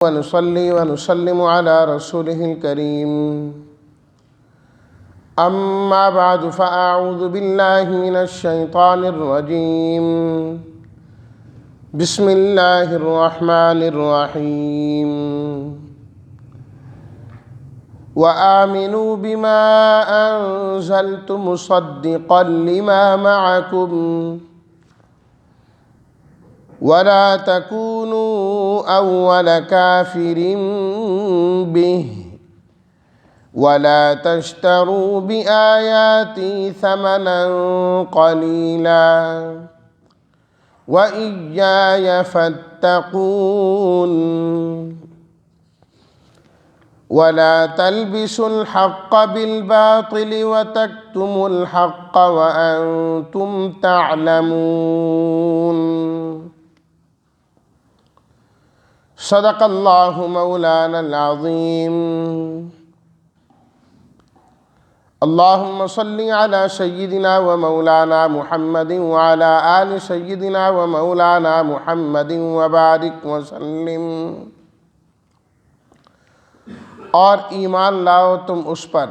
ونصلي ونسلم على رسوله الكريم. أما بعد فأعوذ بالله من الشيطان الرجيم. بسم الله الرحمن الرحيم. وآمنوا بما أنزلت مصدقا لما معكم ولا تكونوا أول كافر به ولا تشتروا بآياتي ثمنا قليلا وإياي فاتقون. ولا تلبسوا الحق بالباطل وتكتموا الحق وأنتم تعلمون. صدق اللہ مولانا العظیم. اللہم صلی علی سیدنا و مولانا محمد وعلی آل سیدنا و مولانا محمد وبارک وسلم. اور ایمان لاؤ تم اس پر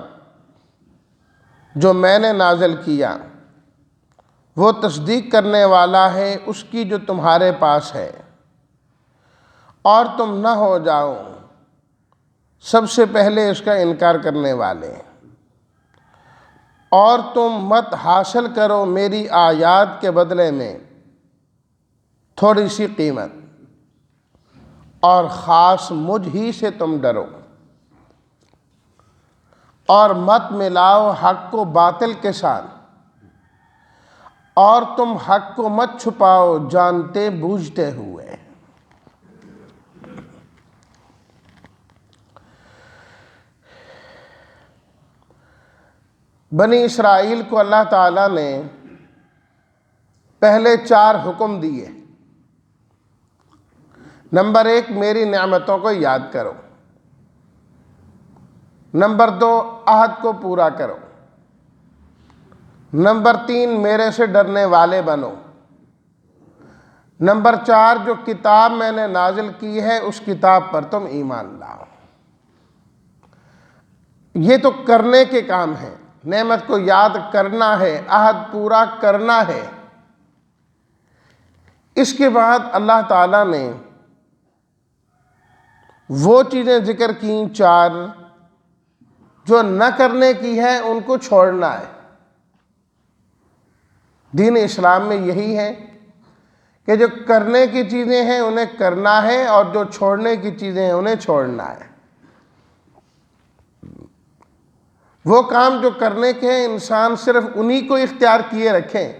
جو میں نے نازل کیا، وہ تصدیق کرنے والا ہے اس کی جو تمہارے پاس ہے، اور تم نہ ہو جاؤ سب سے پہلے اس کا انکار کرنے والے، اور تم مت حاصل کرو میری آیات کے بدلے میں تھوڑی سی قیمت، اور خاص مجھ ہی سے تم ڈرو، اور مت ملاؤ حق کو باطل کے ساتھ، اور تم حق کو مت چھپاؤ جانتے بوجھتے ہوئے. بنی اسرائیل کو اللہ تعالیٰ نے پہلے 4 حکم دیے. نمبر 1، میری نعمتوں کو یاد کرو. نمبر 2، عہد کو پورا کرو. نمبر 3، میرے سے ڈرنے والے بنو. نمبر 4، جو کتاب میں نے نازل کی ہے اس کتاب پر تم ایمان لاؤ. یہ تو کرنے کے کام ہیں. نعمت کو یاد کرنا ہے، عہد پورا کرنا ہے. اس کے بعد اللہ تعالیٰ نے وہ چیزیں ذکر کیں 4 جو نہ کرنے کی ہے، ان کو چھوڑنا ہے. دین اسلام میں یہی ہے کہ جو کرنے کی چیزیں ہیں انہیں کرنا ہے، اور جو چھوڑنے کی چیزیں ہیں انہیں چھوڑنا ہے. وہ کام جو کرنے کے ہیں انسان صرف انہی کو اختیار کیے رکھیں،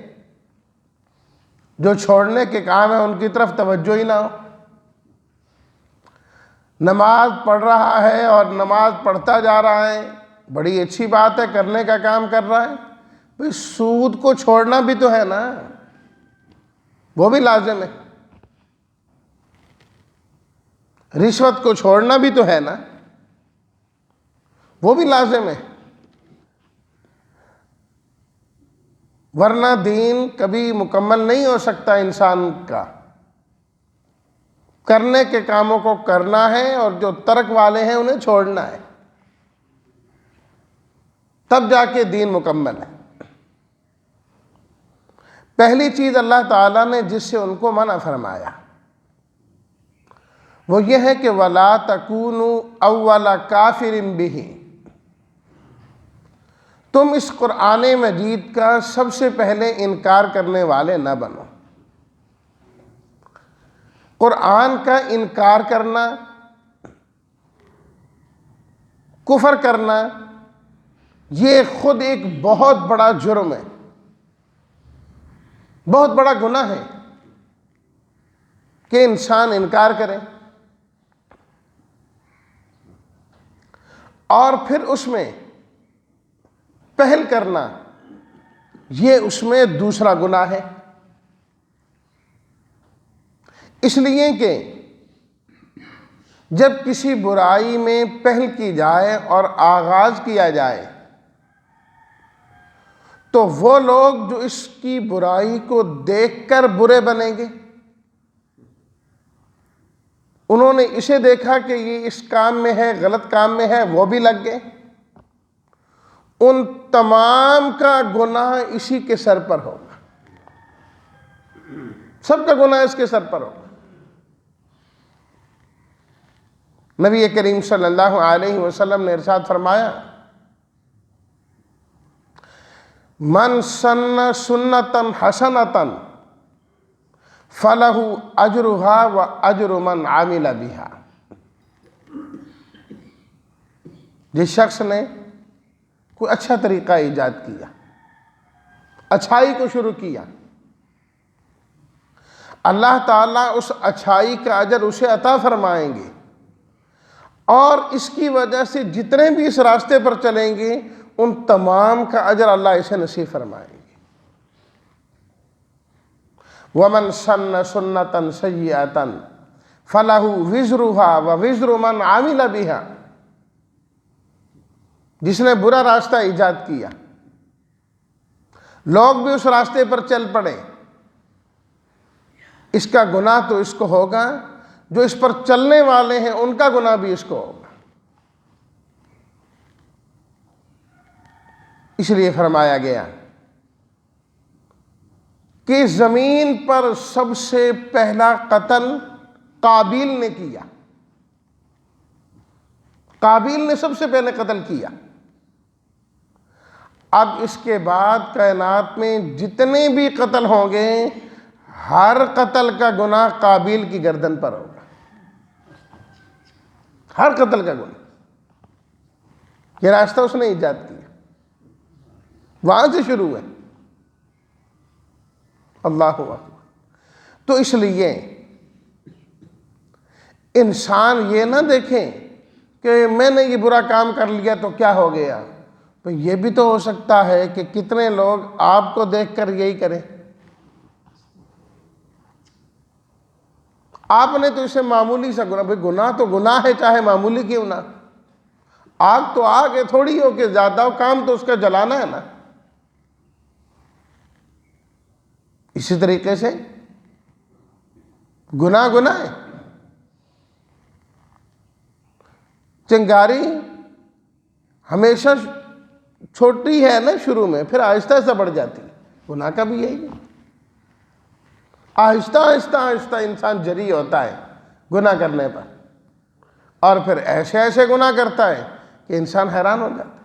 جو چھوڑنے کے کام ہیں ان کی طرف توجہ ہی نہ ہو. نماز پڑھ رہا ہے اور نماز پڑھتا جا رہا ہے، بڑی اچھی بات ہے، کرنے کا کام کر رہا ہے. بھئی سود کو چھوڑنا بھی تو ہے نا، وہ بھی لازم ہے. رشوت کو چھوڑنا بھی تو ہے نا، وہ بھی لازم ہے. ورنہ دین کبھی مکمل نہیں ہو سکتا انسان کا. کرنے کے کاموں کو کرنا ہے اور جو ترک والے ہیں انہیں چھوڑنا ہے، تب جا کے دین مکمل ہے. پہلی چیز اللہ تعالیٰ نے جس سے ان کو منع فرمایا وہ یہ ہے کہ وَلَا تَكُونُوا أَوَّلَ كَافِرٍ بِهِ. تم اس قرآن مجید کا سب سے پہلے انکار کرنے والے نہ بنو. قرآن کا انکار کرنا، کفر کرنا، یہ خود ایک بہت بڑا جرم ہے، بہت بڑا گناہ ہے کہ انسان انکار کرے اور پھر اس میں پہل کرنا، یہ اس میں دوسرا گناہ ہے. اس لیے کہ جب کسی برائی میں پہل کی جائے اور آغاز کیا جائے تو وہ لوگ جو اس کی برائی کو دیکھ کر برے بنیں گے انہوں نے اسے دیکھا کہ یہ اس کام میں ہے، غلط کام میں ہے، وہ بھی لگ گئے۔ ان تمام کا گناہ اسی کے سر پر ہوگا، سب کا گناہ اس کے سر پر ہوگا۔ نبی کریم صلی اللہ علیہ وسلم نے ارشاد فرمایا، من سن سنتا حسنتا فلہ اجرہا و اجر من عمل بہا۔ جس شخص نے کوئی اچھا طریقہ ایجاد کیا، اچھائی کو شروع کیا، اللہ تعالیٰ اس اچھائی کا اجر اسے عطا فرمائیں گے، اور اس کی وجہ سے جتنے بھی اس راستے پر چلیں گے ان تمام کا اجر اللہ اسے نصیب فرمائیں گے۔ وَمَنْ سَنَّ سُنَّةً سَيِّئَةً فَلَهُ وِزْرُهَا وَوِزْرُ مَنْ عَمِلَ بِهَا۔ جس نے برا راستہ ایجاد کیا، لوگ بھی اس راستے پر چل پڑے، اس کا گناہ تو اس کو ہوگا، جو اس پر چلنے والے ہیں ان کا گناہ بھی اس کو ہوگا۔ اس لیے فرمایا گیا کہ زمین پر سب سے پہلا قتل قابیل نے کیا، قابیل نے سب سے پہلے قتل کیا۔ اب اس کے بعد کائنات میں جتنے بھی قتل ہوں گے، ہر قتل کا گناہ قابیل کی گردن پر ہوگا، ہر قتل کا گناہ۔ یہ راستہ اس نے ایجاد کیا، وہاں سے شروع ہے۔ اللہ اکبر۔ تو اس لیے انسان یہ نہ دیکھیں کہ میں نے یہ برا کام کر لیا تو کیا ہو گیا، تو یہ بھی تو ہو سکتا ہے کہ کتنے لوگ آپ کو دیکھ کر یہی کریں۔ آپ نے تو اسے معمولی سا گناہ، بھئی گناہ تو گناہ ہے چاہے معمولی کیوں نہ، آگ تو آگ ہے، تھوڑی ہو کہ زیادہ ہو، کام تو اس کا جلانا ہے نا۔ اسی طریقے سے گناہ گناہ ہے۔ چنگاری ہمیشہ چھوٹی ہے نا شروع میں، پھر آہستہ آہستہ بڑھ جاتی ہے۔ گناہ کا بھی یہی ہے، آہستہ آہستہ آہستہ انسان جری ہوتا ہے گناہ کرنے پر، اور پھر ایسے ایسے گناہ کرتا ہے کہ انسان حیران ہو جاتا ہے۔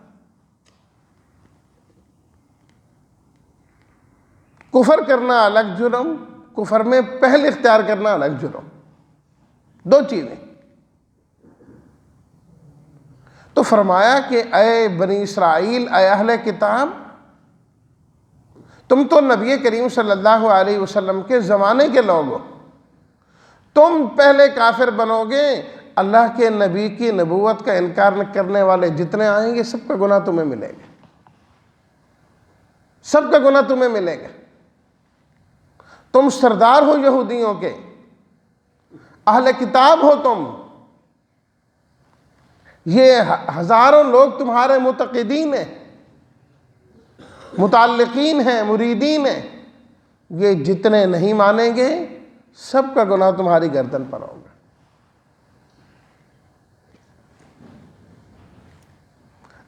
کفر کرنا الگ جرم، کفر میں پہل اختیار کرنا الگ جرم، دو چیزیں۔ تو فرمایا کہ اے بنی اسرائیل، اے اہل کتاب، تم تو نبی کریم صلی اللہ علیہ وسلم کے زمانے کے لوگ ہو، تم پہلے کافر بنو گے، اللہ کے نبی کی نبوت کا انکار کرنے والے جتنے آئیں گے سب کا گناہ تمہیں ملے گا، سب کا گناہ تمہیں ملے گا۔ تم سردار ہو یہودیوں کے، اہل کتاب ہو تم، یہ ہزاروں لوگ تمہارے متقدین ہیں، متعلقین ہیں، مریدین ہیں، یہ جتنے نہیں مانیں گے سب کا گناہ تمہاری گردن پر ہوگا۔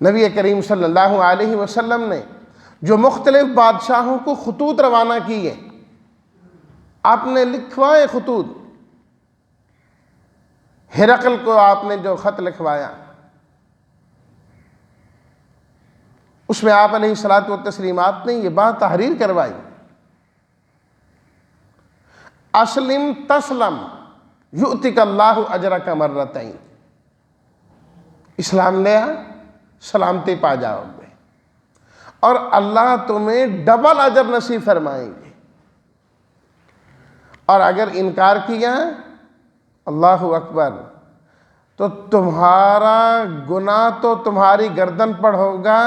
نبی کریم صلی اللہ علیہ وسلم نے جو مختلف بادشاہوں کو خطوط روانہ کیے، آپ نے لکھوائے خطوط، ہرقل کو آپ نے جو خط لکھوایا، اس میں آپ علیہ الصلوۃ والتسلیمات نے یہ بات تحریر کروائی، اسلم تسلم یؤتک اللہ اجرک مرتین، اسلام لے آ، سلامتی پا جاؤ گے، اور اللہ تمہیں ڈبل اجر نصیب فرمائیں گے، اور اگر انکار کیا، اللہ اکبر، تو تمہارا گناہ تو تمہاری گردن پر ہوگا۔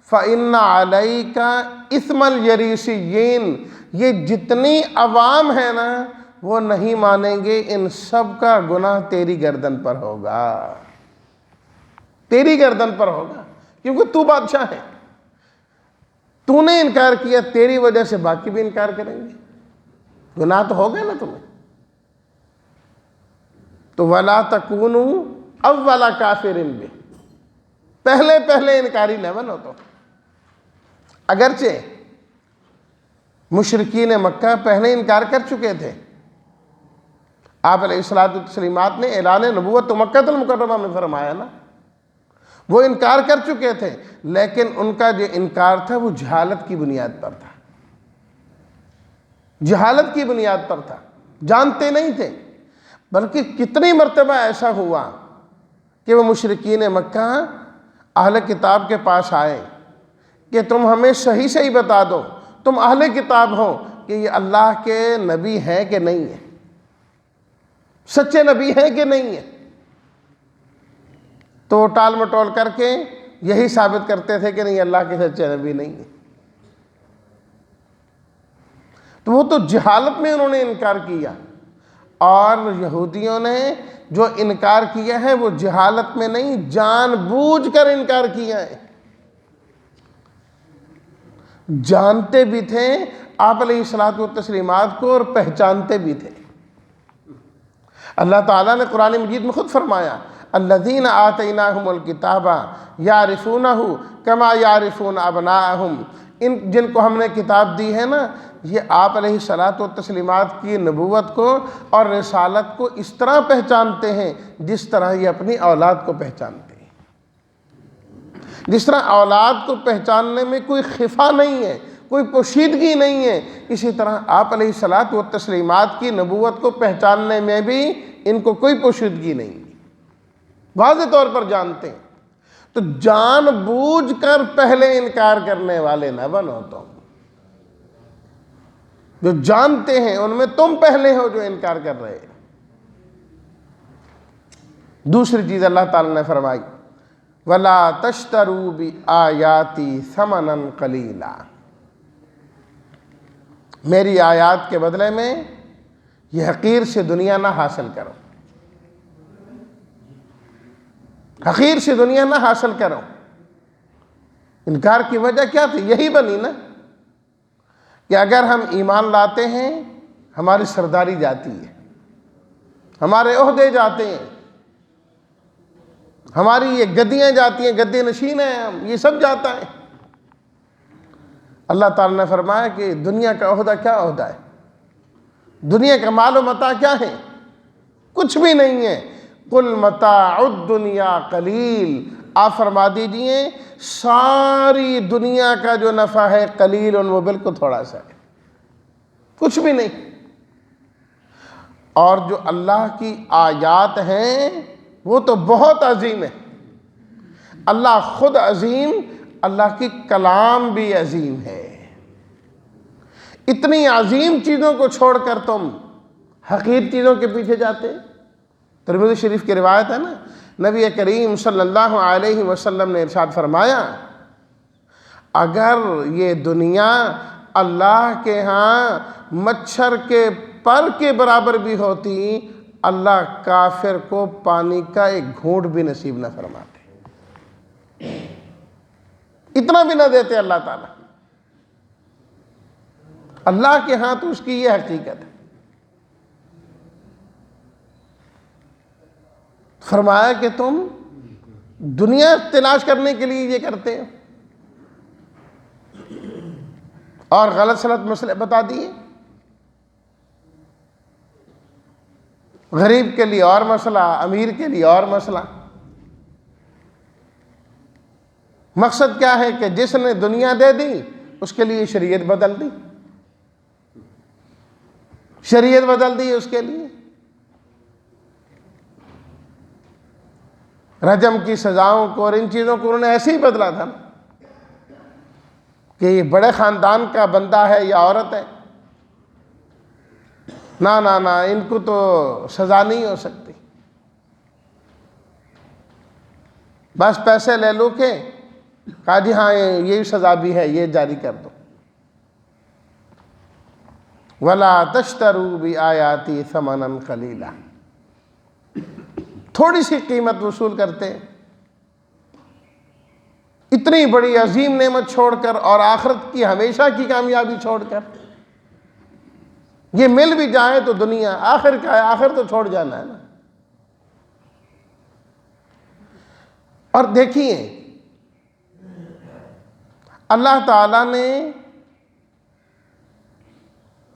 فَإِنَّ عَلَيْكَ إِثْمَ الْيَرِيسِيِّينَ، یہ جتنی عوام ہے نا وہ نہیں مانیں گے، ان سب کا گناہ تیری گردن پر ہوگا، تیری گردن پر ہوگا، کیونکہ تو بادشاہ ہے، تو نے انکار کیا، تیری وجہ سے باقی بھی انکار کریں گے، گناہ تو ہوگا نا تمہیں۔ تو وَلَا تَكُونُوا أَوَّلَ كَافِرٍ بِهِ، پہلے انکاری نہ بنو. تو اگرچہ مشرکین مکہ پہلے انکار کر چکے تھے، آپ علیہ الصلوۃ والتسلیمات نے اعلان نبوت تو مکہ المکرمہ میں فرمایا نا، وہ انکار کر چکے تھے، لیکن ان کا جو انکار تھا وہ جہالت کی بنیاد پر تھا. جہالت کی بنیاد پر تھا، جانتے نہیں تھے. بلکہ کتنی مرتبہ ایسا ہوا کہ وہ مشرکین مکہ اہل کتاب کے پاس آئے کہ تم ہمیں صحیح بتا دو، تم اہل کتاب ہو، کہ یہ اللہ کے نبی ہیں کہ نہیں ہیں، سچے نبی ہیں کہ نہیں ہیں. تو ٹال مٹول کر کے یہی ثابت کرتے تھے کہ نہیں، اللہ کے سچے نبی نہیں ہیں. تو وہ تو جہالت میں انہوں نے انکار کیا، اور یہودیوں نے جو انکار کیا ہے وہ جہالت میں نہیں، جان بوجھ کر انکار کیا ہے. جانتے بھی تھے آپ علیہ الصلوۃ والتسلیمات کو اور پہچانتے بھی تھے. اللہ تعالیٰ نے قرآن مجید میں خود فرمایا الذین آتیناہم الکتاب یعرفونہ کما یعرفون ابناءہم، جن کو ہم نے کتاب دی ہے نا، یہ آپ علیہ الصلوۃ والتسلیمات کی نبوت کو اور رسالت کو اس طرح پہچانتے ہیں جس طرح یہ اپنی اولاد کو پہچانتے ہیں. جس طرح اولاد کو پہچاننے میں کوئی خفا نہیں ہے، کوئی پوشیدگی نہیں ہے، اسی طرح آپ علیہ الصلوۃ والتسلیمات کی نبوت کو پہچاننے میں بھی ان کو کوئی پوشیدگی نہیں ہے، واضح طور پر جانتے ہیں. تو جان بوجھ کر پہلے انکار کرنے والے نہ بنو. تم جو جانتے ہیں ان میں تم پہلے ہو جو انکار کر رہے ہیں. دوسری چیز اللہ تعالیٰ نے فرمائی وَلَا تَشْتَرُوا بِآيَاتِي ثَمَنًا قَلِيلًا، میری آیات کے بدلے میں یہ حقیر سے دنیا نہ حاصل کرو. حقیر سے دنیا نہ حاصل کرو. انکار کی وجہ کیا تھی؟ یہی بنی نا کہ اگر ہم ایمان لاتے ہیں ہماری سرداری جاتی ہے، ہمارے عہدے جاتے ہیں، ہماری یہ گدیاں جاتی ہیں، گدے نشین ہیں ہم، یہ سب جاتا ہے. اللہ تعالیٰ نے فرمایا کہ دنیا کا عہدہ کیا عہدہ ہے، دنیا کا مال و متاع کیا ہے؟ کچھ بھی نہیں ہے. قُلْ مَتَاعُ الدُّنْيَا قَلِيلٌ، آپ فرما دیجئے ساری دنیا کا جو نفع ہے قلیل، وہ بالکل تھوڑا سا ہے، کچھ بھی نہیں. اور جو اللہ کی آیات ہیں وہ تو بہت عظیم ہے. اللہ خود عظیم، اللہ کی کلام بھی عظیم ہے. اتنی عظیم چیزوں کو چھوڑ کر تم حقیر چیزوں کے پیچھے جاتے. ترمذی شریف کی روایت ہے نا، نبی کریم صلی اللہ علیہ وسلم نے ارشاد فرمایا اگر یہ دنیا اللہ کے ہاں مچھر کے پر کے برابر بھی ہوتی، اللہ کافر کو پانی کا ایک گھونٹ بھی نصیب نہ فرماتے، اتنا بھی نہ دیتے اللہ تعالیٰ. اللہ کے ہاں تو اس کی یہ حقیقت ہے. فرمایا کہ تم دنیا تلاش کرنے کے لیے یہ کرتے ہو، اور غلط سلط مسئلے بتا دیے. غریب کے لیے اور مسئلہ، امیر کے لیے اور مسئلہ. مقصد کیا ہے کہ جس نے دنیا دے دی اس کے لیے شریعت بدل دی، شریعت بدل دی اس کے لیے. رجم کی سزاؤں کو اور ان چیزوں کو انہوں نے ایسے ہی بدلا تھا کہ یہ بڑے خاندان کا بندہ ہے یا عورت ہے، نہ نہ نہ ان کو تو سزا نہیں ہو سکتی، بس پیسے لے لو کے کہا جی ہاں یہ سزا بھی ہے، یہ جاری کر دو. وَلَا تَشْتَرُوا بِآيَاتِي ثَمَنًا قَلِيلًا، تھوڑی سی قیمت وصول کرتے. اتنی بڑی عظیم نعمت چھوڑ کر اور آخرت کی ہمیشہ کی کامیابی چھوڑ کر. یہ مل بھی جائے تو دنیا آخر کا ہے، آخر تو چھوڑ جانا ہے نا. اور دیکھیے اللہ تعالیٰ نے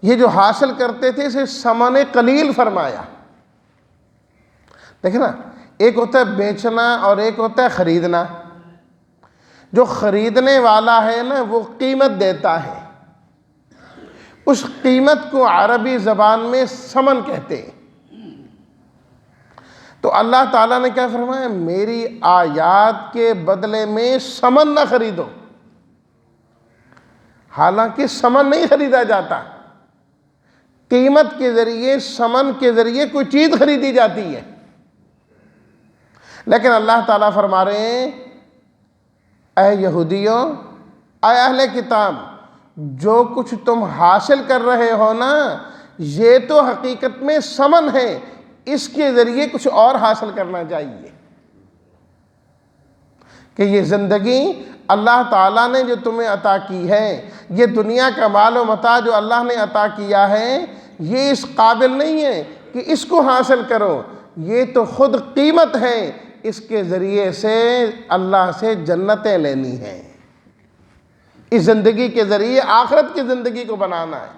یہ جو حاصل کرتے تھے اسے ثمن قلیل فرمایا. دیکھیں نا، ایک ہوتا ہے بیچنا اور ایک ہوتا ہے خریدنا. جو خریدنے والا ہے نا وہ قیمت دیتا ہے، اس قیمت کو عربی زبان میں ثمن کہتے ہیں. تو اللہ تعالیٰ نے کیا فرمایا؟ میری آیات کے بدلے میں ثمن نہ خریدو. حالانکہ ثمن نہیں خریدا جاتا، قیمت کے ذریعے، ثمن کے ذریعے کوئی چیز خریدی جاتی ہے. لیکن اللہ تعالیٰ فرما رہے ہیں اے یہودیوں، اے اہل کتاب، جو کچھ تم حاصل کر رہے ہو نا یہ تو حقیقت میں ثمن ہے، اس کے ذریعے کچھ اور حاصل کرنا چاہیے. کہ یہ زندگی اللہ تعالیٰ نے جو تمہیں عطا کی ہے، یہ دنیا کا مال و متاع جو اللہ نے عطا کیا ہے، یہ اس قابل نہیں ہے کہ اس کو حاصل کرو. یہ تو خود قیمت ہے، اس کے ذریعے سے اللہ سے جنتیں لینی ہیں. اس زندگی کے ذریعے آخرت کی زندگی کو بنانا ہے.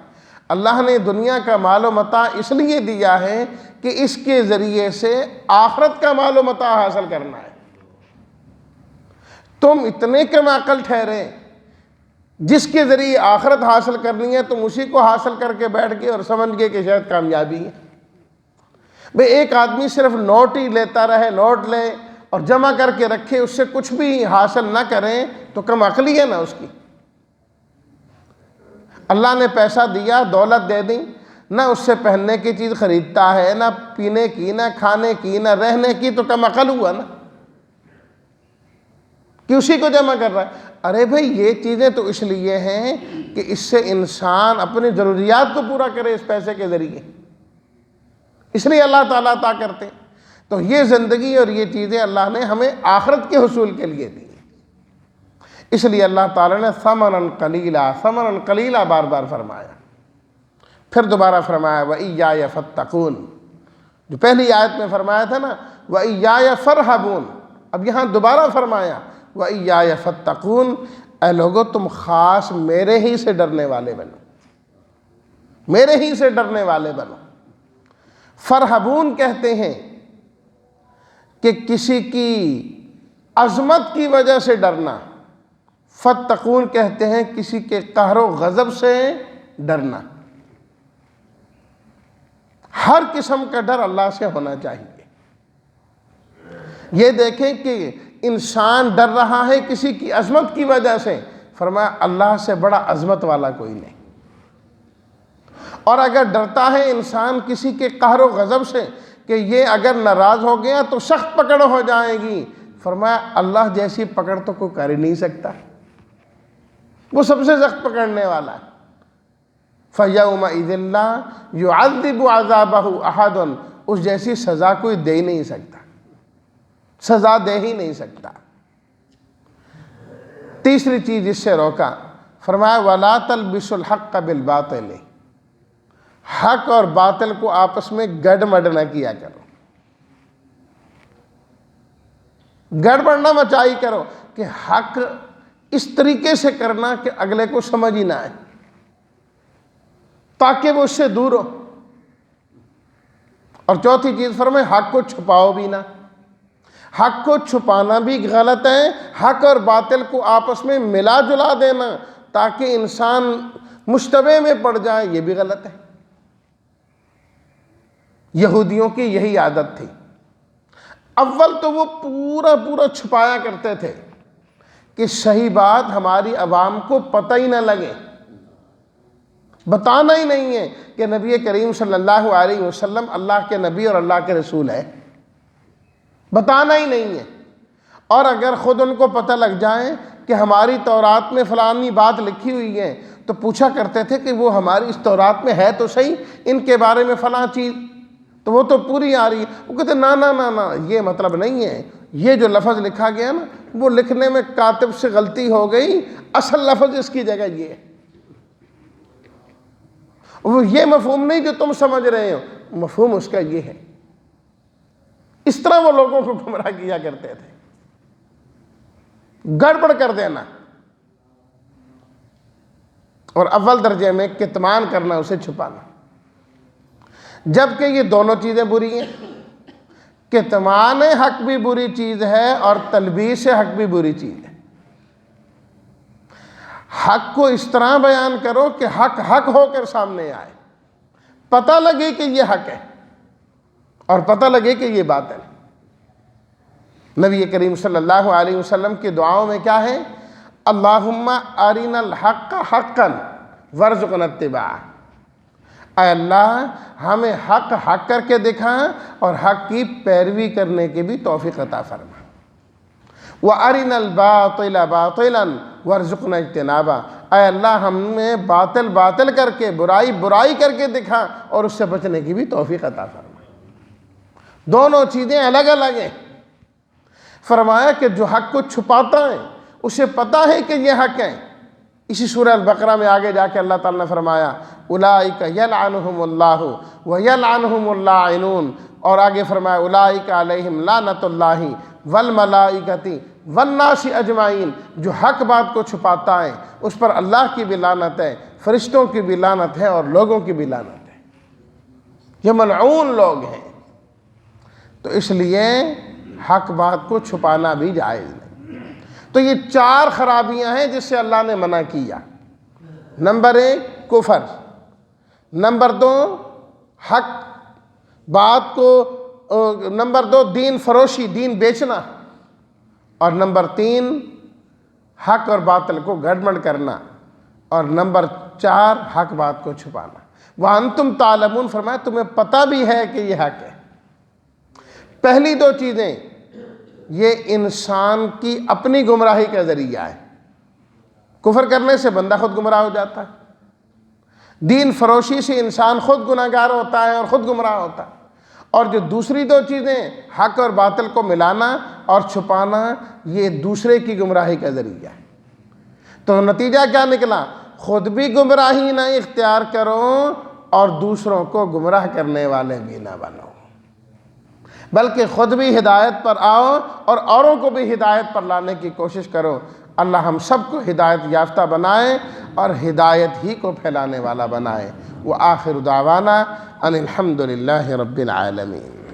اللہ نے دنیا کا مال و متاع اس لیے دیا ہے کہ اس کے ذریعے سے آخرت کا مال و متاع حاصل کرنا ہے. تم اتنے کم عقل ٹھہرے، جس کے ذریعے آخرت حاصل کرنی ہے تم اسی کو حاصل کر کے بیٹھ گئے اور سمجھ گئے کہ شاید کامیابی ہے. بھئی ایک آدمی صرف نوٹ ہی لیتا رہے، نوٹ لے اور جمع کر کے رکھے، اس سے کچھ بھی حاصل نہ کریں تو کم عقلی ہے نا اس کی. اللہ نے پیسہ دیا، دولت دے دی، نہ اس سے پہننے کی چیز خریدتا ہے، نہ پینے کی، نہ کھانے کی، نہ رہنے کی، تو کم عقل ہوا نا کہ اسی کو جمع کر رہا ہے. ارے بھئی یہ چیزیں تو اس لیے ہیں کہ اس سے انسان اپنی ضروریات کو پورا کرے اس پیسے کے ذریعے، اس لیے اللہ تعالیٰ عطا کرتے ہیں. تو یہ زندگی اور یہ چیزیں اللہ نے ہمیں آخرت کے حصول کے لیے دی. اس لیے اللہ تعالیٰ نے ثمنًا قلیلا، ثمنًا قلیلا بار بار فرمایا. پھر دوبارہ فرمایا وَإِيَّايَ فَاتَّقُونَ. جو پہلی آیت میں فرمایا تھا نا وَإِيَّايَ فَارْهَبُونَ، اب یہاں دوبارہ فرمایا وَإِيَّايَ فَاتَّقُونَ. اے لوگو تم خاص میرے ہی سے ڈرنے والے بنو، میرے ہی سے ڈرنے والے بنو. فرحبون کہتے ہیں کہ کسی کی عظمت کی وجہ سے ڈرنا، فتقون کہتے ہیں کسی کے قہر و غضب سے ڈرنا. ہر قسم کا ڈر اللہ سے ہونا چاہیے. یہ دیکھیں کہ انسان ڈر رہا ہے کسی کی عظمت کی وجہ سے، فرمایا اللہ سے بڑا عظمت والا کوئی نہیں. اور اگر ڈرتا ہے انسان کسی کے قہر و غضب سے کہ یہ اگر ناراض ہو گیا تو سخت پکڑ ہو جائے گی، فرمایا اللہ جیسی پکڑ تو کوئی کر ہی نہیں سکتا، وہ سب سے سخت پکڑنے والا ہے. فَيَوْمَئِذٍ لَا يُعَذِّبُ عَذَابَهُ أَحَدٌ. اس جیسی سزا کوئی دے ہی نہیں سکتا، سزا دے ہی نہیں سکتا. تیسری چیز اس سے روکا، فرمایا وَلَا تَلْبِسُوا الْحَقَّ بِالْبَاطِلِ. حق اور باطل کو آپس میں گڑبڑ نہ کیا کرو، گڑبڑ نہ مچائی کرو کہ حق اس طریقے سے کرنا کہ اگلے کو سمجھ ہی نہ آئے تاکہ وہ اس سے دور ہو. اور چوتھی چیز فرمائے حق کو چھپاؤ بھی نہ. حق کو چھپانا بھی غلط ہے، حق اور باطل کو آپس میں ملا جلا دینا تاکہ انسان مشتبہ میں پڑ جائے، یہ بھی غلط ہے. یہودیوں کی یہی عادت تھی. اول تو وہ پورا چھپایا کرتے تھے کہ صحیح بات ہماری عوام کو پتہ ہی نہ لگے. بتانا ہی نہیں ہے کہ نبی کریم صلی اللہ علیہ وسلم اللہ کے نبی اور اللہ کے رسول ہے، بتانا ہی نہیں ہے. اور اگر خود ان کو پتہ لگ جائے کہ ہماری تورات میں فلانی بات لکھی ہوئی ہے تو پوچھا کرتے تھے کہ وہ ہماری اس تورات میں ہے تو صحیح، ان کے بارے میں فلاں چیز تو وہ تو پوری آ رہی ہے. وہ کہتے نا نا نا نا، یہ مطلب نہیں ہے، یہ جو لفظ لکھا گیا نا وہ لکھنے میں کاتب سے غلطی ہو گئی، اصل لفظ اس کی جگہ یہ ہے. وہ یہ مفہوم نہیں جو تم سمجھ رہے ہو، مفہوم اس کا یہ ہے. اس طرح وہ لوگوں کو گمراہ کیا کرتے تھے. گڑبڑ کر دینا، اور اول درجے میں کتمان کرنا، اسے چھپانا، جبکہ یہ دونوں چیزیں بری ہیں۔ کتمان حق بھی بری چیز ہے اور تلبیس حق بھی بری چیز ہے۔ حق کو اس طرح بیان کرو کہ حق حق ہو کر سامنے آئے، پتہ لگے کہ یہ حق ہے اور پتہ لگے کہ یہ باطل ہے۔ نبی کریم صلی اللہ علیہ وسلم کی دعاؤں میں کیا ہے؟ اللہم ارنا الحق حقا وارزقنا اتباعہ، اے اللہ ہمیں حق حق کر کے دکھا اور حق کی پیروی کرنے کی بھی توفیق عطا فرما۔ وَأَرِنَا الْبَاطِلَ بَاطِلًا وَارْزُقْنَا اجْتِنَابًا، اے اللہ ہمیں باطل باطل کر کے، برائی برائی کر کے دکھا اور اس سے بچنے کی بھی توفیق عطا فرما۔ دونوں چیزیں الگ الگ ہیں۔ فرمایا کہ جو حق کو چھپاتا ہے اسے پتہ ہے کہ یہ حق ہے۔ اسی سورہ البقرہ میں آگے جا کے اللہ تعالیٰ نے فرمایا اولئک یلعنہم اللہ ویلعنہم اللاعنون، اور آگے فرمایا اولئک علیہم لعنت اللہ والملائکۃ والناس اجمعین، جو حق بات کو چھپاتا ہے اس پر اللہ کی بھی لعنت ہے، فرشتوں کی بھی لعنت ہے اور لوگوں کی بھی لعنت ہے۔ یہ ملعون لوگ ہیں۔ تو اس لیے حق بات کو چھپانا بھی جائز نہیں۔ تو یہ 4 خرابیاں ہیں جس سے اللہ نے منع کیا۔ نمبر 1 کفر، نمبر 2 حق بات کو، نمبر 2 دین فروشی، دین بیچنا، اور نمبر 3 حق اور باطل کو گڑبڑ کرنا، اور نمبر 4 حق بات کو چھپانا۔ وَأَنْتُمْ تَعْلَمُونَ، فرمایا تمہیں پتہ بھی ہے کہ یہ حق ہے۔ پہلی 2 چیزیں یہ انسان کی اپنی گمراہی کا ذریعہ ہے۔ کفر کرنے سے بندہ خود گمراہ ہو جاتا ہے، دین فروشی سے انسان خود گناہگار ہوتا ہے اور خود گمراہ ہوتا ہے، اور جو دوسری 2 چیزیں حق اور باطل کو ملانا اور چھپانا، یہ دوسرے کی گمراہی کا ذریعہ ہے۔ تو نتیجہ کیا نکلا؟ خود بھی گمراہی نہ اختیار کرو اور دوسروں کو گمراہ کرنے والے بھی نہ بنو، بلکہ خود بھی ہدایت پر آؤ اور اوروں کو بھی ہدایت پر لانے کی کوشش کرو۔ اللہ ہم سب کو ہدایت یافتہ بنائے اور ہدایت ہی کو پھیلانے والا بنائے۔ وآخر دعوانا ان الحمد للہ رب العالمین۔